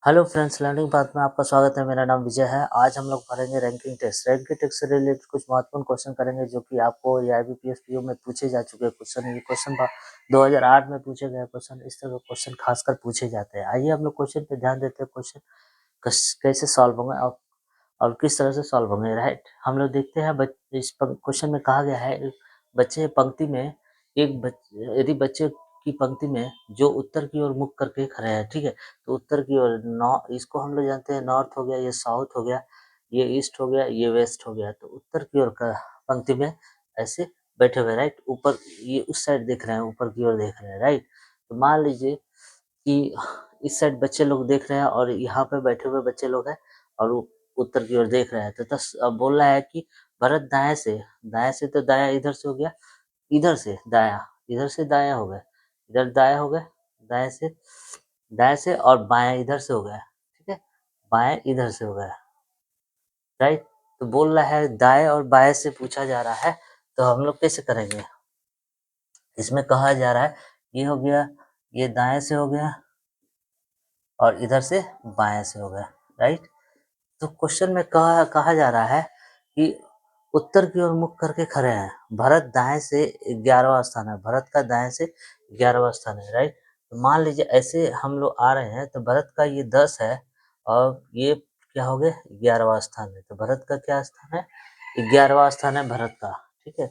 Hello friends, learning path में आपका स्वागत है। मेरा नाम विजय है। आज हम लोग पढ़ेंगे रैंकिंग टेस्ट से रिलेटेड कुछ महत्वपूर्ण क्वेश्चन करेंगे जो कि आपको ये आईबीपीएस पीओ में पूछे जा चुके क्वेश्चन। ये क्वेश्चन 2008 में पूछे गए क्वेश्चन, इस तरह के क्वेश्चन खासकर पूछे जाते हैं। आइए हम लोग क्वेश्चन पे ध्यान देते हैं। क्वेश्चन कैसे सॉल्व होंगे और किस तरह से सॉल्व होंगे, राइट। हम लोग देखते हैं इस क्वेश्चन में कहा गया है बच्चे पंक्ति में यदि बच्चे की पंक्ति में जो उत्तर की ओर मुख करके खड़े हैं, ठीक है, तो उत्तर की ओर इसको हम लोग जानते हैं नॉर्थ हो गया, ये साउथ हो गया, ये ईस्ट हो गया, ये वेस्ट हो गया। तो उत्तर की ओर का पंक्ति में ऐसे बैठे हुए, राइट। ऊपर ये उस साइड देख रहे हैं, ऊपर की ओर देख रहे हैं, राइट। तो मान लीजिए कि इस साइड बच्चे लोग देख रहे हैं और यहाँ पे बैठे हुए बच्चे लोग हैं और उत्तर की ओर देख रहे हैं। तो अब बोल रहा है कि भरत दाएं से तो दाया इधर से हो गया, इधर से दाया हो गया, इधर दाया हो गया, दाएं से और बाएं इधर से हो गया, ठीक है, बाएं इधर से हो गया, राइट। तो बोल रहा है दाएं और बाएं से पूछा जा रहा है, तो हम लोग कैसे करेंगे। इसमें कहा जा रहा है ये हो गया, ये दाएं से हो गया और इधर से बाएं से हो गया, राइट। तो क्वेश्चन में कहा जा रहा है कि उत्तर की ओर मुख करके खड़े हैं, भरत दाएं से 11वां स्थान है, भरत का दाएं से 11वां स्थान है, राइट। तो मान लीजिए ऐसे हम लोग आ रहे हैं, तो भरत का ये 10 है और ये क्या हो गया 11वां स्थान है। तो भरत का क्या स्थान है, 11वां स्थान है भरत का, ठीक है।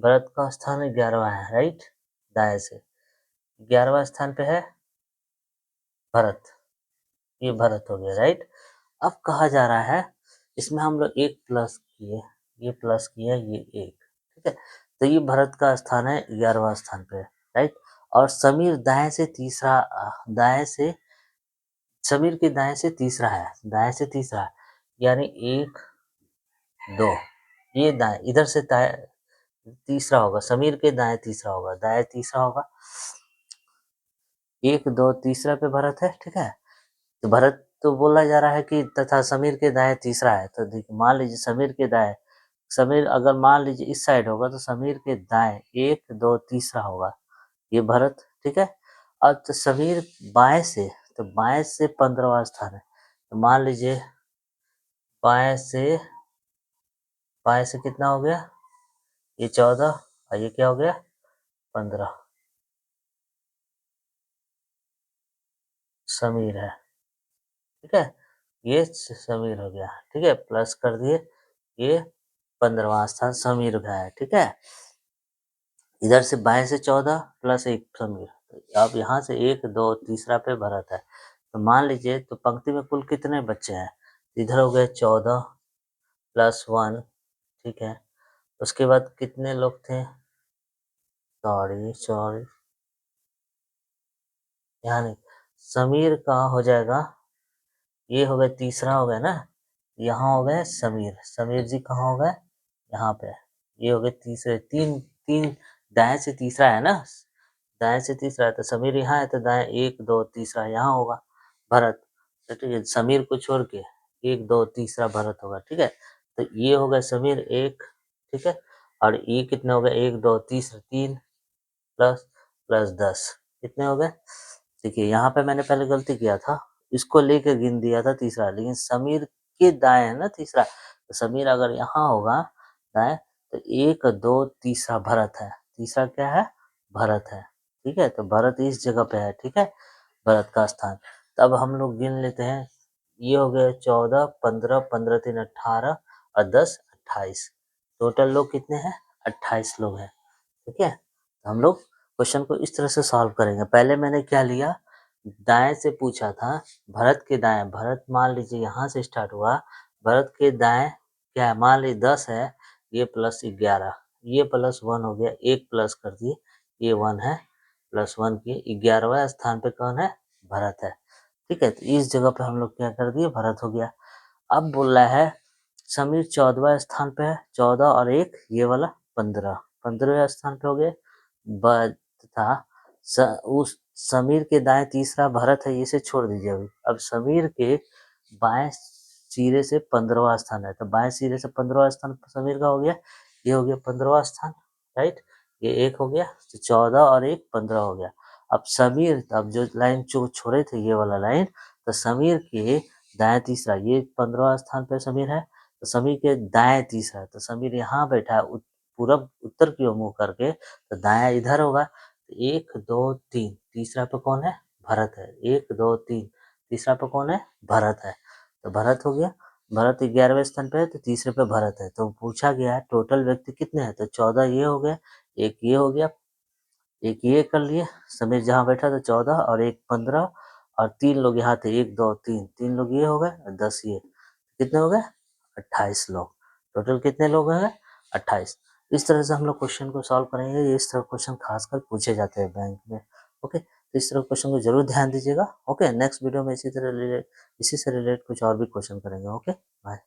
भरत का स्थान 11वां है, राइट। दाएं से 11वां स्थान पे है भरत, ये भरत हो गया, राइट। अब कहा जा रहा है इसमें हम लोग एक प्लस किए, ये प्लस किया, ये एक, ठीक है। तो ये भरत का स्थान है 11वां स्थान पे, राइट। और समीर दाएं से समीर के दाएं से तीसरा है, यानी 1 2, ये दाएं इधर से तीसरा होगा, समीर के दाएं तीसरा होगा, 1 2 तीसरा पे भरत है, ठीक है। तो भरत तो बोला जा रहा है कि तथा समीर के दाएं तीसरा है। तो देखिए मान लीजिए समीर अगर मान लीजिए इस साइड होगा तो समीर के दाएं 1 2 तीसरा होगा, ये भरत, ठीक है। और तो समीर बाएं से 15वां स्थान है। तो मान लीजिए बाएं से कितना हो गया, ये 14 और ये क्या हो गया 15, समीर है, ठीक है। ये समीर हो गया, ठीक है, प्लस कर दिए, ये 15वां स्थान समीर का है, ठीक है। इधर से बाएं से 14 प्लस 1 समीर। अब यहाँ से 1 2 तीसरा पे भरत है। तो मान लीजिए तो पंक्ति में कुल कितने बच्चे हैं, इधर हो गए 14 प्लस 1, ठीक है। उसके बाद कितने लोग थे, सॉरी यहाँ नहीं, समीर का हो जाएगा, ये हो गया तीसरा हो गया ना, यहाँ हो गए समीर जी कहाँ हो गए, यहाँ पे, ये हो गए तीसरे, तीन तीन, दाएं से तीसरा है ना, दाएं से तीसरा है तो समीर यहाँ है, तो दाएं 1 2 तीसरा यहाँ होगा भरत, तो ठीक है। समीर को छोड़ के 1 2 तीसरा भरत होगा, ठीक है। तो ये हो गया समीर 1, ठीक है। और ये कितने हो गए 1 2 तीसरा 3 प्लस प्लस 10, कितने हो गए। देखिए यहाँ पे मैंने पहले गलती किया था, इसको लेके गिन दिया था तीसरा, लेकिन समीर के दाएं है ना तीसरा, तो समीर अगर यहाँ होगा दाएं तो 1 2 तीसरा भरत है, तीसरा क्या है भरत है, ठीक है। तो भरत इस जगह पे है, ठीक है, भरत का स्थान। तब हम लोग गिन लेते हैं, ये हो गए 14 15 15 3 18 और 10 28, टोटल लोग कितने हैं 28 लोग हैं, ठीक है। तो हम लोग क्वेश्चन को इस तरह से सॉल्व करेंगे। पहले मैंने क्या लिया, दाएं से पूछा था, भरत के दाएं, भरत मान लीजिए यहाँ से स्टार्ट हुआ, भरत के दाएं क्या है, मान लीजिए 10 है, ये प्लस 11, ये प्लस 1 हो गया, एक प्लस कर दिए, ये 1 है, प्लस 1 किए, 11वां स्थान पे कौन है भरत है, ठीक है। तो इस जगह पे हम लोग क्या कर दिए भरत हो गया। अब बोल रहा है समीर 14वां स्थान पे है, 14 और 1 ये वाला 15वें स्थान पे हो गए। तथा उस समीर के दाएं तीसरा भरत है, इसे छोड़ दीजिए अभी। अब समीर के बाएं सिरे से 15वां स्थान है, तो बाएं सिरे से 15वां स्थान समीर का हो गया, ये हो गया 15वां स्थान, राइट। ये 1 हो गया, तो 14 और 1 15 हो गया। अब समीर, अब जो लाइन जो छोड़े थे ये वाला लाइन, तो समीर के दाएं तीसरा, ये 15वां स्थान पे समीर है, तो समीर के दाएं तीसरा, तो समीर यहाँ बैठा है पूरब उत्तर की ओर मुंह करके, तो दायां इधर होगा। तो 1 2 3, तीसरा पे कौन है? भरत है। 1 2 3, तीसरा पे कौन है? भरत है। तो भरत हो गया। भरत 11वें स्थान पे है, तो तीसरे पे भरत है। तो पूछा गया है टोटल व्यक्ति कितने हैं, तो 14 ये हो गया, एक ये हो गया, एक ये कर लिए, समीर जहाँ बैठा था 14 और एक 15, और 3 लोग यहाँ थे, 1 2 3, 3 लोग ये हो गए और 10 ये, कितने हो गए? 28 लोग। टोटल कितने लोग हैं? 28। इस तरह से हम लोग क्वेश्चन को सॉल्व करेंगे। इस तरह क्वेश्चन खासकर पूछे जाते हैं बैंक में। ओके, तो इस तरह क्वेश्चन को जरूर ध्यान दीजिएगा। ओके, नेक्स्ट वीडियो में इसी से रिलेटेड कुछ और भी क्वेश्चन करेंगे। Okay, bye.